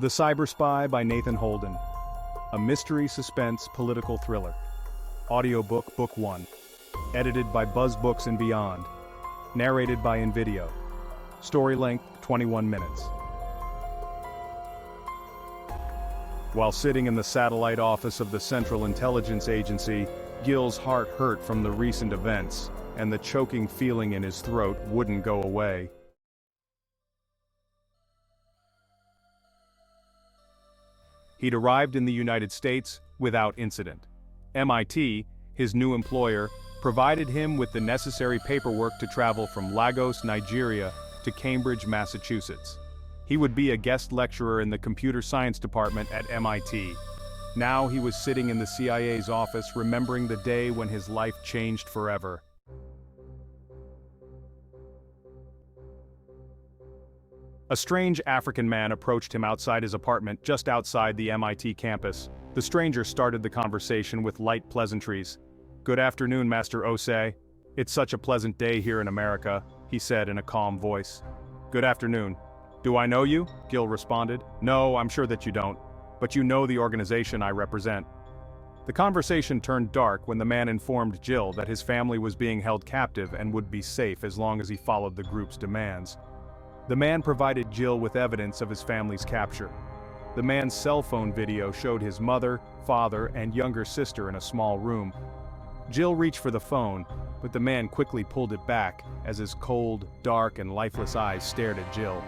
The Cyber Spy by Nathan Holden. A mystery suspense political thriller. Audiobook Book 1. Edited by Buzz Books and Beyond. Narrated by InVideo. Story length 21 minutes. While sitting in the satellite office of the Central Intelligence Agency, Gill's heart hurt from the recent events, and the choking feeling in his throat wouldn't go away. He'd arrived in the United States without incident. MIT, his new employer, provided him with the necessary paperwork to travel from Lagos, Nigeria, to Cambridge, Massachusetts. He would be a guest lecturer in the computer science department at MIT. Now he was sitting in the CIA's office remembering the day when his life changed forever. A strange African man approached him outside his apartment just outside the MIT campus. The stranger started the conversation with light pleasantries. "Good afternoon, Master Osei. It's such a pleasant day here in America," he said in a calm voice. "Good afternoon. Do I know you?" Gill responded. "No, I'm sure that you don't. But you know the organization I represent." The conversation turned dark when the man informed Gill that his family was being held captive and would be safe as long as he followed the group's demands. The man provided Gill with evidence of his family's capture. The man's cell phone video showed his mother, father, and younger sister in a small room. Gill reached for the phone, but the man quickly pulled it back as his cold, dark, and lifeless eyes stared at Gill.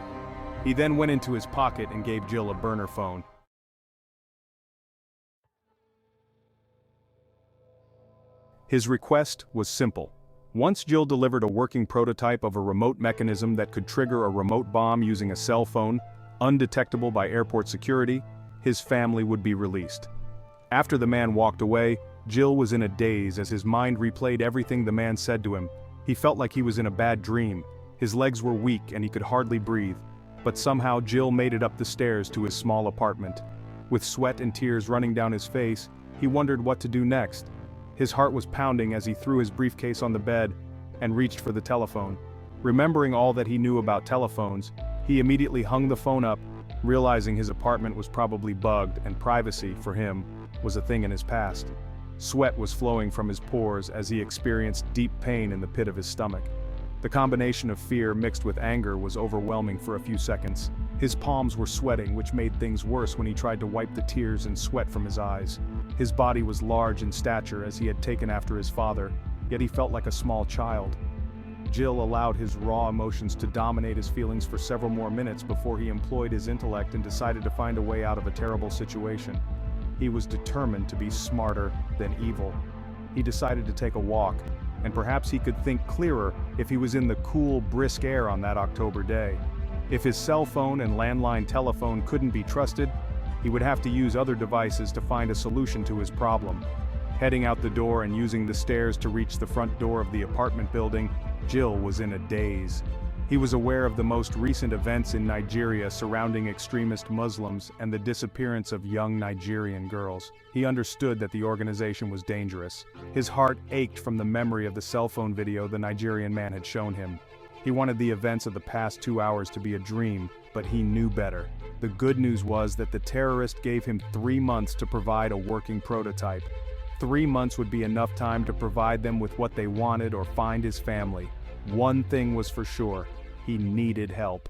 He then went into his pocket and gave Gill a burner phone. His request was simple. Once Gill delivered a working prototype of a remote mechanism that could trigger a remote bomb using a cell phone, undetectable by airport security, his family would be released. After the man walked away, Gill was in a daze as his mind replayed everything the man said to him. He felt like he was in a bad dream. His legs were weak and he could hardly breathe. But somehow Gill made it up the stairs to his small apartment. With sweat and tears running down his face, he wondered what to do next. His heart was pounding as he threw his briefcase on the bed and reached for the telephone. Remembering all that he knew about telephones, he immediately hung the phone up, realizing his apartment was probably bugged and privacy, for him, was a thing in his past. Sweat was flowing from his pores as he experienced deep pain in the pit of his stomach. The combination of fear mixed with anger was overwhelming for a few seconds. His palms were sweating, which made things worse when he tried to wipe the tears and sweat from his eyes. His body was large in stature as he had taken after his father, yet he felt like a small child. Gill allowed his raw emotions to dominate his feelings for several more minutes before he employed his intellect and decided to find a way out of a terrible situation. He was determined to be smarter than evil. He decided to take a walk, and perhaps he could think clearer if he was in the cool, brisk air on that October day. If his cell phone and landline telephone couldn't be trusted, he would have to use other devices to find a solution to his problem. Heading out the door and using the stairs to reach the front door of the apartment building, Gill was in a daze. He was aware of the most recent events in Nigeria surrounding extremist Muslims and the disappearance of young Nigerian girls. He understood that the organization was dangerous. His heart ached from the memory of the cell phone video the Nigerian man had shown him. He wanted the events of the past 2 hours to be a dream, but he knew better. The good news was that the terrorist gave him 3 months to provide a working prototype. 3 months would be enough time to provide them with what they wanted or find his family. One thing was for sure, he needed help.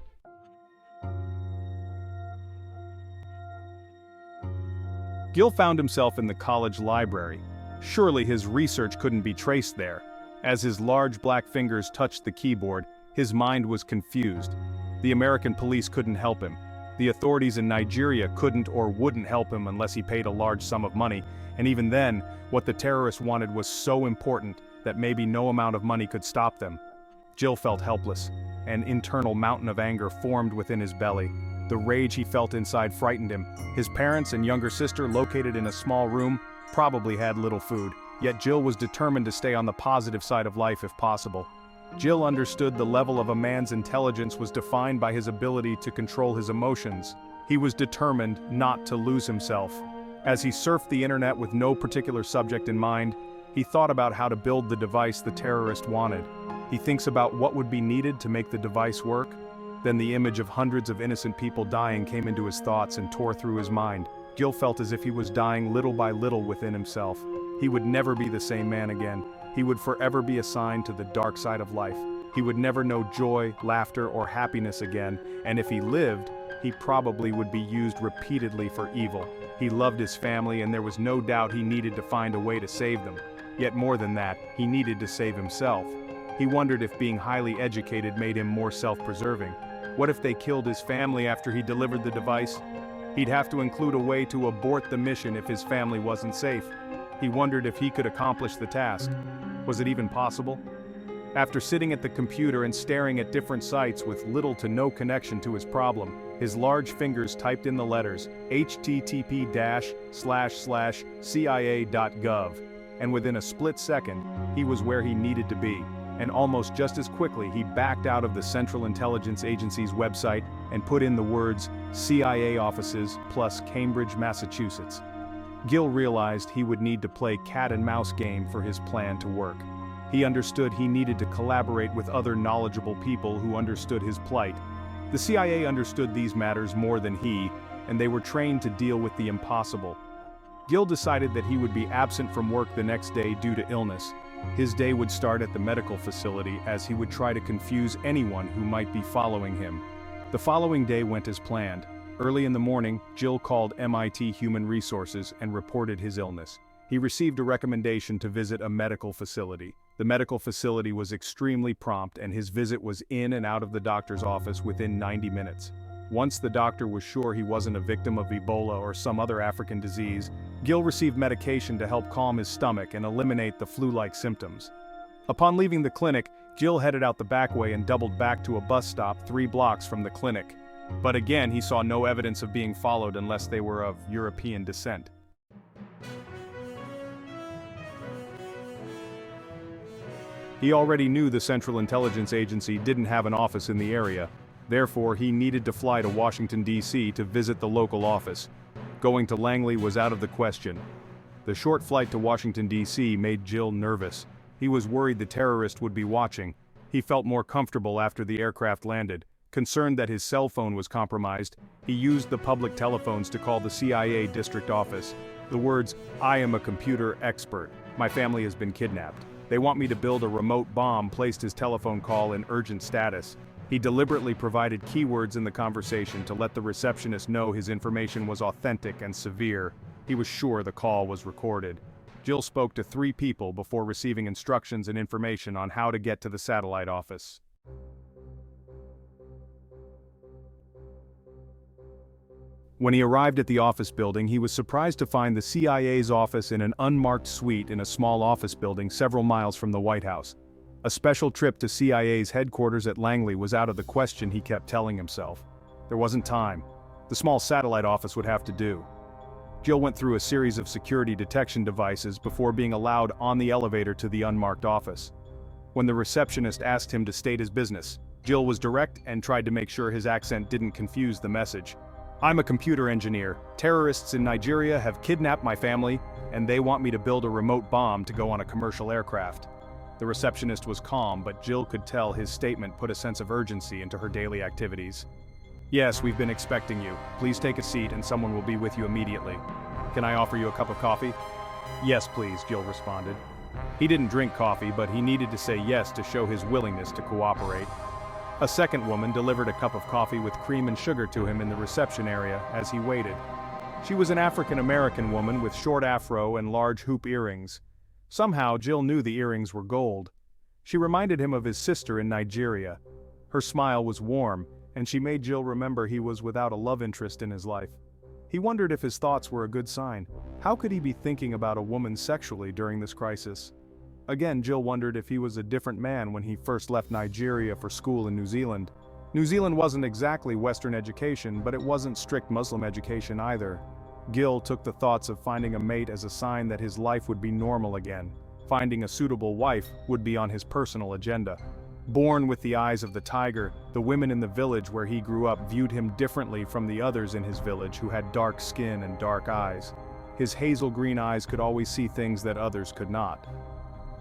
Gill found himself in the college library. Surely his research couldn't be traced there. As his large black fingers touched the keyboard, his mind was confused. The American police couldn't help him. The authorities in Nigeria couldn't or wouldn't help him unless he paid a large sum of money, and even then, what the terrorists wanted was so important that maybe no amount of money could stop them. Gill felt helpless. An internal mountain of anger formed within his belly. The rage he felt inside frightened him. His parents and younger sister, located in a small room, probably had little food, yet Gill was determined to stay on the positive side of life if possible. Gill understood the level of a man's intelligence was defined by his ability to control his emotions. He was determined not to lose himself. As he surfed the internet with no particular subject in mind, he thought about how to build the device the terrorist wanted. He thinks about what would be needed to make the device work. Then the image of hundreds of innocent people dying came into his thoughts and tore through his mind. Gill felt as if he was dying little by little within himself. He would never be the same man again. He would forever be assigned to the dark side of life. He would never know joy, laughter, or happiness again, and if he lived, he probably would be used repeatedly for evil. He loved his family, and there was no doubt he needed to find a way to save them. Yet more than that, he needed to save himself. He wondered if being highly educated made him more self-preserving. What if they killed his family after he delivered the device? He'd have to include a way to abort the mission if his family wasn't safe. He wondered if he could accomplish the task. Was it even possible? After sitting at the computer and staring at different sites with little to no connection to his problem, his large fingers typed in the letters http://cia.gov, and within a split second, he was where he needed to be. And almost just as quickly he backed out of the Central Intelligence Agency's website and put in the words CIA offices plus Cambridge, Massachusetts. Gill realized he would need to play cat and mouse game for his plan to work. He understood he needed to collaborate with other knowledgeable people who understood his plight. The CIA understood these matters more than he, and they were trained to deal with the impossible. Gill decided that he would be absent from work the next day due to illness. His day would start at the medical facility as he would try to confuse anyone who might be following him. The following day went as planned. Early in the morning, Gill called MIT Human Resources and reported his illness. He received a recommendation to visit a medical facility. The medical facility was extremely prompt, and his visit was in and out of the doctor's office within 90 minutes. Once the doctor was sure he wasn't a victim of Ebola or some other African disease, Gill received medication to help calm his stomach and eliminate the flu-like symptoms. Upon leaving the clinic, Gill headed out the back way and doubled back to a bus stop 3 blocks from the clinic. But again, he saw no evidence of being followed unless they were of European descent. He already knew the Central Intelligence Agency didn't have an office in the area. Therefore, he needed to fly to Washington, D.C. to visit the local office. Going to Langley was out of the question. The short flight to Washington, D.C. made Gill nervous. He was worried the terrorist would be watching. He felt more comfortable after the aircraft landed. Concerned that his cell phone was compromised, he used the public telephones to call the CIA district office. The words, "I am a computer expert. My family has been kidnapped. They want me to build a remote bomb," placed his telephone call in urgent status. He deliberately provided keywords in the conversation to let the receptionist know his information was authentic and severe. He was sure the call was recorded. Gill spoke to 3 people before receiving instructions and information on how to get to the satellite office. When he arrived at the office building, he was surprised to find the CIA's office in an unmarked suite in a small office building several miles from the White House. A special trip to CIA's headquarters at Langley was out of the question, he kept telling himself. There wasn't time. The small satellite office would have to do. Gill went through a series of security detection devices before being allowed on the elevator to the unmarked office. When the receptionist asked him to state his business, Gill was direct and tried to make sure his accent didn't confuse the message. "I'm a computer engineer. Terrorists in Nigeria have kidnapped my family, and they want me to build a remote bomb to go on a commercial aircraft." The receptionist was calm, but Gill could tell his statement put a sense of urgency into her daily activities. "Yes, we've been expecting you. Please take a seat and someone will be with you immediately. Can I offer you a cup of coffee?" "Yes, please," Gill responded. He didn't drink coffee, but he needed to say yes to show his willingness to cooperate. A second woman delivered a cup of coffee with cream and sugar to him in the reception area as he waited. She was an African-American woman with short afro and large hoop earrings. Somehow, Gill knew the earrings were gold. She reminded him of his sister in Nigeria. Her smile was warm, and she made Gill remember he was without a love interest in his life. He wondered if his thoughts were a good sign. How could he be thinking about a woman sexually during this crisis? Again, Gill wondered if he was a different man when he first left Nigeria for school in New Zealand. New Zealand wasn't exactly Western education, but it wasn't strict Muslim education either. Gill took the thoughts of finding a mate as a sign that his life would be normal again. Finding a suitable wife would be on his personal agenda. Born with the eyes of the tiger, the women in the village where he grew up viewed him differently from the others in his village who had dark skin and dark eyes. His hazel green eyes could always see things that others could not.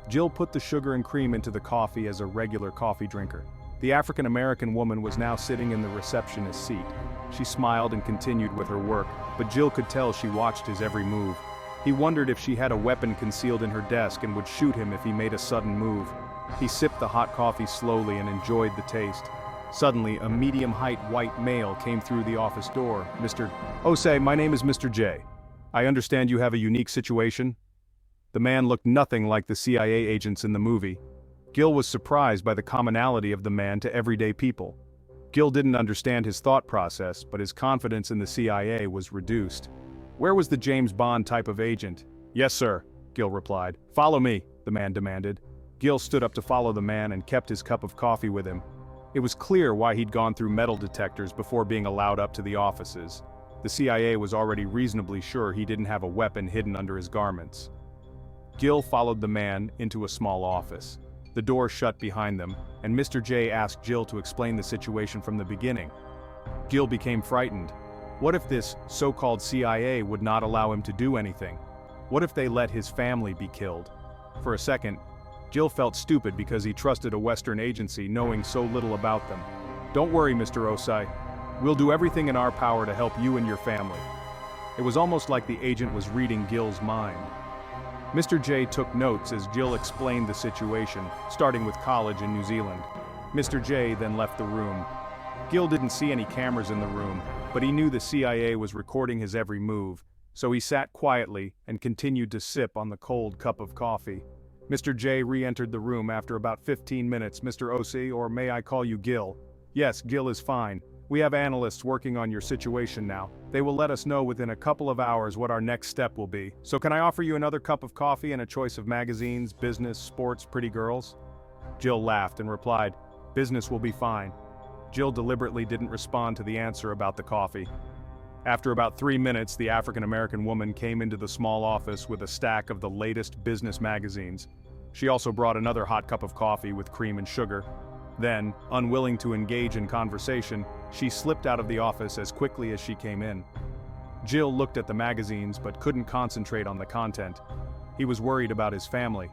Gill put the sugar and cream into the coffee as a regular coffee drinker. The African-American woman was now sitting in the receptionist's seat. She smiled and continued with her work, but Gill could tell she watched his every move. He wondered if she had a weapon concealed in her desk and would shoot him if he made a sudden move. He sipped the hot coffee slowly and enjoyed the taste. Suddenly, a medium-height white male came through the office door. "Mr. Osei, my name is Mr. J. I understand you have a unique situation?" The man looked nothing like the CIA agents in the movie. Gill was surprised by the commonality of the man to everyday people. Gill didn't understand his thought process, but his confidence in the CIA was reduced. Where was the James Bond type of agent? "Yes, sir," Gill replied. "Follow me," the man demanded. Gill stood up to follow the man and kept his cup of coffee with him. It was clear why he'd gone through metal detectors before being allowed up to the offices. The CIA was already reasonably sure he didn't have a weapon hidden under his garments. Gill followed the man into a small office. The door shut behind them, and Mr. J asked Gill to explain the situation from the beginning. Gill became frightened. What if this so-called CIA would not allow him to do anything? What if they let his family be killed? For a second, Gill felt stupid because he trusted a Western agency knowing so little about them. "Don't worry, Mr. Osei. We'll do everything in our power to help you and your family." It was almost like the agent was reading Gill's mind. Mr. J took notes as Gill explained the situation, starting with college in New Zealand. Mr. J then left the room. Gill didn't see any cameras in the room, but he knew the CIA was recording his every move, so he sat quietly and continued to sip on the cold cup of coffee. Mr. J re-entered the room after about 15 minutes. "Mr. Osei, or may I call you Gill?" "Yes, Gill is fine. We have analysts working on your situation now. They will let us know within a couple of hours what our next step will be. So can I offer you another cup of coffee and a choice of magazines, business, sports, pretty girls?" Gill laughed and replied, "Business will be fine." Gill deliberately didn't respond to the answer about the coffee. After about 3 minutes, the African-American woman came into the small office with a stack of the latest business magazines. She also brought another hot cup of coffee with cream and sugar. Then, unwilling to engage in conversation, she slipped out of the office as quickly as she came in. Gill looked at the magazines but couldn't concentrate on the content. He was worried about his family.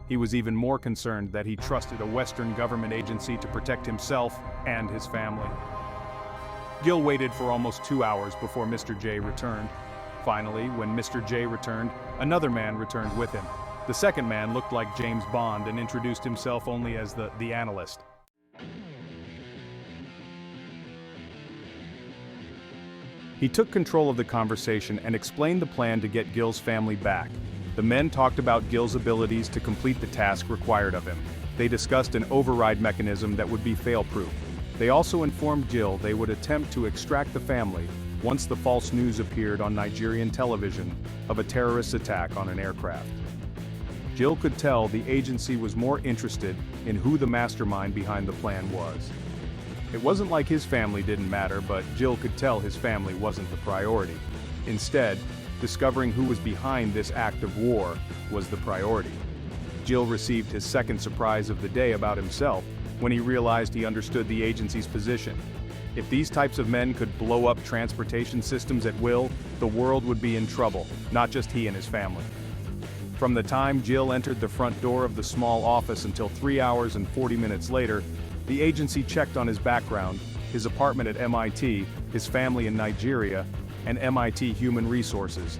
He was even more concerned that he trusted a Western government agency to protect himself and his family. Gill waited for almost 2 hours before Mr. J returned. Finally, when Mr. J returned, another man returned with him. The second man looked like James Bond and introduced himself only as the analyst. He took control of the conversation and explained the plan to get Gill's family back. The men talked about Gill's abilities to complete the task required of him. They discussed an override mechanism that would be fail-proof. They also informed Gill they would attempt to extract the family once the false news appeared on Nigerian television of a terrorist attack on an aircraft. Gill could tell the agency was more interested in who the mastermind behind the plan was. It wasn't like his family didn't matter, but Gill could tell his family wasn't the priority. Instead, discovering who was behind this act of war was the priority. Gill received his second surprise of the day about himself when he realized he understood the agency's position. If these types of men could blow up transportation systems at will, the world would be in trouble, not just he and his family. From the time Gill entered the front door of the small office until 3 hours and 40 minutes later, the agency checked on his background, his apartment at MIT, his family in Nigeria, and MIT Human Resources.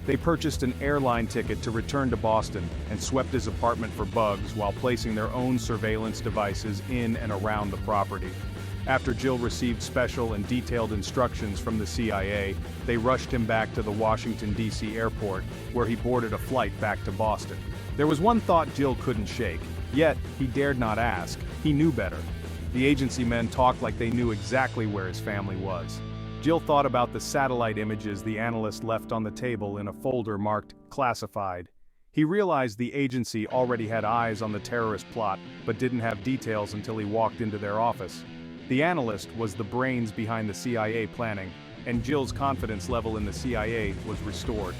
They purchased an airline ticket to return to Boston and swept his apartment for bugs while placing their own surveillance devices in and around the property. After Gill received special and detailed instructions from the CIA, they rushed him back to the Washington, D.C. airport, where he boarded a flight back to Boston. There was one thought Gill couldn't shake, yet he dared not ask. He knew better. The agency men talked like they knew exactly where his family was. Gill thought about the satellite images the analyst left on the table in a folder marked classified. He realized the agency already had eyes on the terrorist plot, but didn't have details until he walked into their office. The analyst was the brains behind the CIA planning, and Gill's confidence level in the CIA was restored.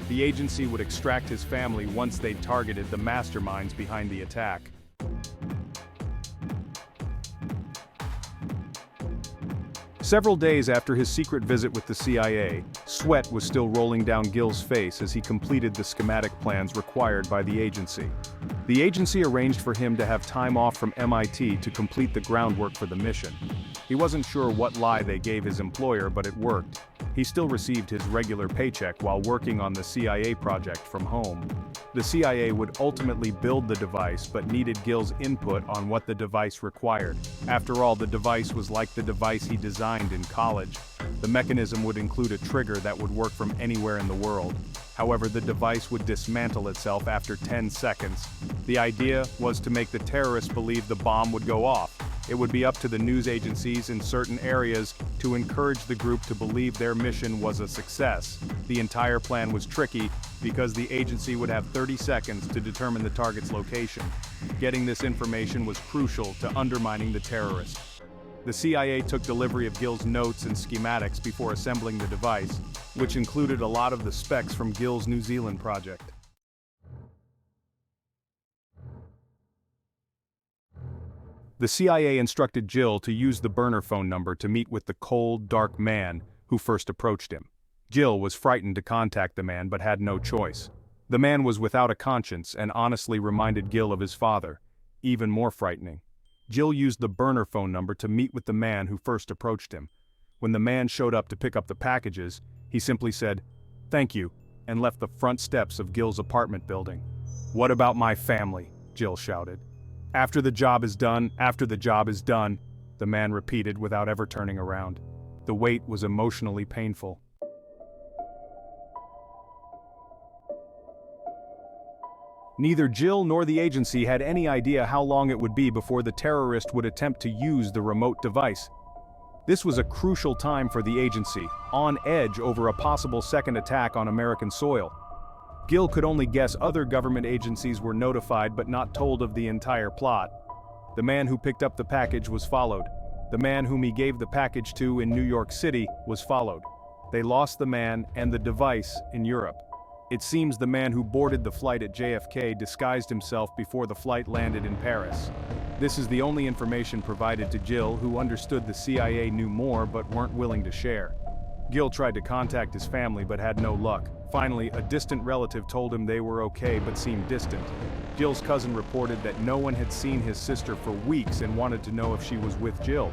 The agency would extract his family once they'd targeted the masterminds behind the attack. Several days after his secret visit with the CIA, sweat was still rolling down Gill's face as he completed the schematic plans required by the agency. The agency arranged for him to have time off from MIT to complete the groundwork for the mission. He wasn't sure what lie they gave his employer, but it worked. He still received his regular paycheck while working on the CIA project from home. The CIA would ultimately build the device but needed Gill's input on what the device required. After all, the device was like the device he designed in college. The mechanism would include a trigger that would work from anywhere in the world. However, the device would dismantle itself after 10 seconds. The idea was to make the terrorists believe the bomb would go off. It would be up to the news agencies in certain areas to encourage the group to believe their mission was a success. The entire plan was tricky because the agency would have 30 seconds to determine the target's location. Getting this information was crucial to undermining the terrorists. The CIA took delivery of Gill's notes and schematics before assembling the device, which included a lot of the specs from Gill's New Zealand project. The CIA instructed Gill to use the burner phone number to meet with the cold, dark man who first approached him. Gill was frightened to contact the man but had no choice. The man was without a conscience and honestly reminded Gill of his father. Even more frightening. Gill used the burner phone number to meet with the man who first approached him. When the man showed up to pick up the packages, he simply said, "Thank you," and left the front steps of Gill's apartment building. "What about my family?" Gill shouted. "After the job is done, after the job is done," the man repeated without ever turning around. The wait was emotionally painful. Neither Gill nor the agency had any idea how long it would be before the terrorist would attempt to use the remote device. This was a crucial time for the agency, on edge over a possible second attack on American soil. Gill could only guess other government agencies were notified but not told of the entire plot. The man who picked up the package was followed. The man whom he gave the package to in New York City was followed. They lost the man and the device in Europe. It seems the man who boarded the flight at JFK disguised himself before the flight landed in Paris. This is the only information provided to Gill, who understood the CIA knew more but weren't willing to share. Gill tried to contact his family but had no luck. Finally, a distant relative told him they were okay but seemed distant. Gill's cousin reported that no one had seen his sister for weeks and wanted to know if she was with Gill.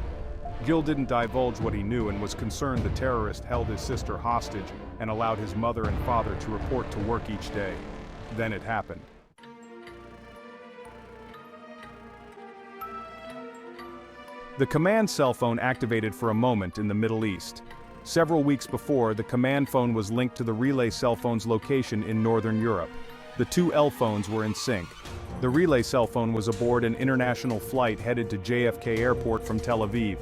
Gill didn't divulge what he knew and was concerned the terrorist held his sister hostage and allowed his mother and father to report to work each day. Then it happened. The command cell phone activated for a moment in the Middle East. Several weeks before, the command phone was linked to the relay cell phone's location in Northern Europe. The two L phones were in sync. The relay cell phone was aboard an international flight headed to JFK Airport from Tel Aviv.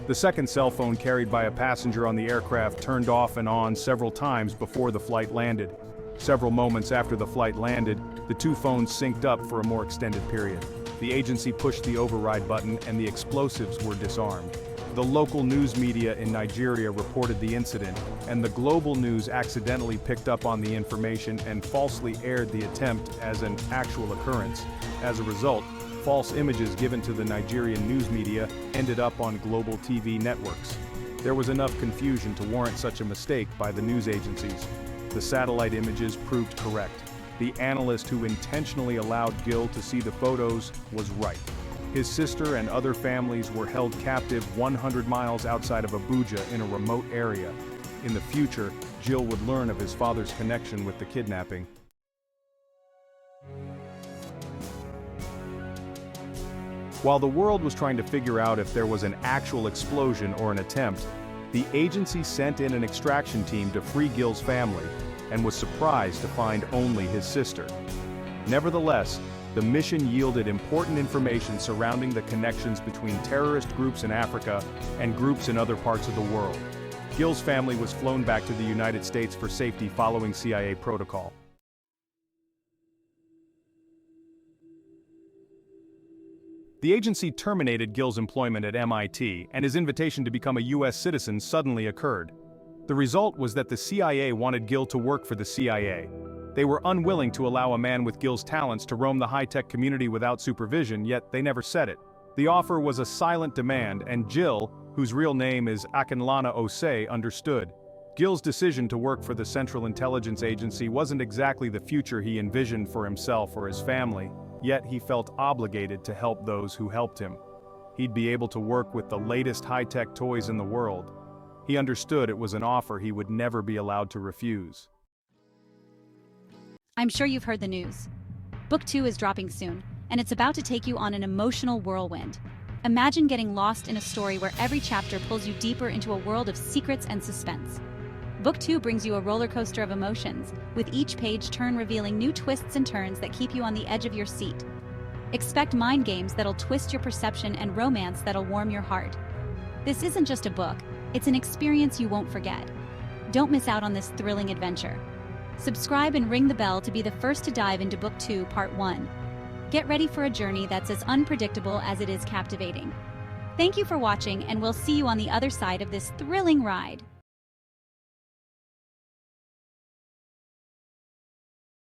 The second cell phone carried by a passenger on the aircraft turned off and on several times before the flight landed. Several moments after the flight landed, the two phones synced up for a more extended period. The agency pushed the override button and the explosives were disarmed. The local news media in Nigeria reported the incident, and the global news accidentally picked up on the information and falsely aired the attempt as an actual occurrence. As a result, false images given to the Nigerian news media ended up on global TV networks. There was enough confusion to warrant such a mistake by the news agencies. The satellite images proved correct. The analyst who intentionally allowed Gill to see the photos was right. His sister and other families were held captive 100 miles outside of Abuja in a remote area. In the future, Gill would learn of his father's connection with the kidnapping. While the world was trying to figure out if there was an actual explosion or an attempt, the agency sent in an extraction team to free Gill's family and was surprised to find only his sister. Nevertheless, the mission yielded important information surrounding the connections between terrorist groups in Africa and groups in other parts of the world. Gill's family was flown back to the United States for safety following CIA protocol. The agency terminated Gill's employment at MIT, and his invitation to become a US citizen suddenly occurred. The result was that the CIA wanted Gill to work for the CIA. They were unwilling to allow a man with Gill's talents to roam the high-tech community without supervision, yet they never said it. The offer was a silent demand, and Gill, whose real name is Gill Osei, understood. Gill's decision to work for the Central Intelligence Agency wasn't exactly the future he envisioned for himself or his family. Yet he felt obligated to help those who helped him. He'd be able to work with the latest high-tech toys in the world. He understood it was an offer he would never be allowed to refuse. I'm sure you've heard the news. Book 2 is dropping soon, and it's about to take you on an emotional whirlwind. Imagine getting lost in a story where every chapter pulls you deeper into a world of secrets and suspense. Book 2 brings you a roller coaster of emotions, with each page turn revealing new twists and turns that keep you on the edge of your seat. Expect mind games that'll twist your perception and romance that'll warm your heart. This isn't just a book, it's an experience you won't forget. Don't miss out on this thrilling adventure. Subscribe and ring the bell to be the first to dive into Book 2, Part 1. Get ready for a journey that's as unpredictable as it is captivating. Thank you for watching, and we'll see you on the other side of this thrilling ride.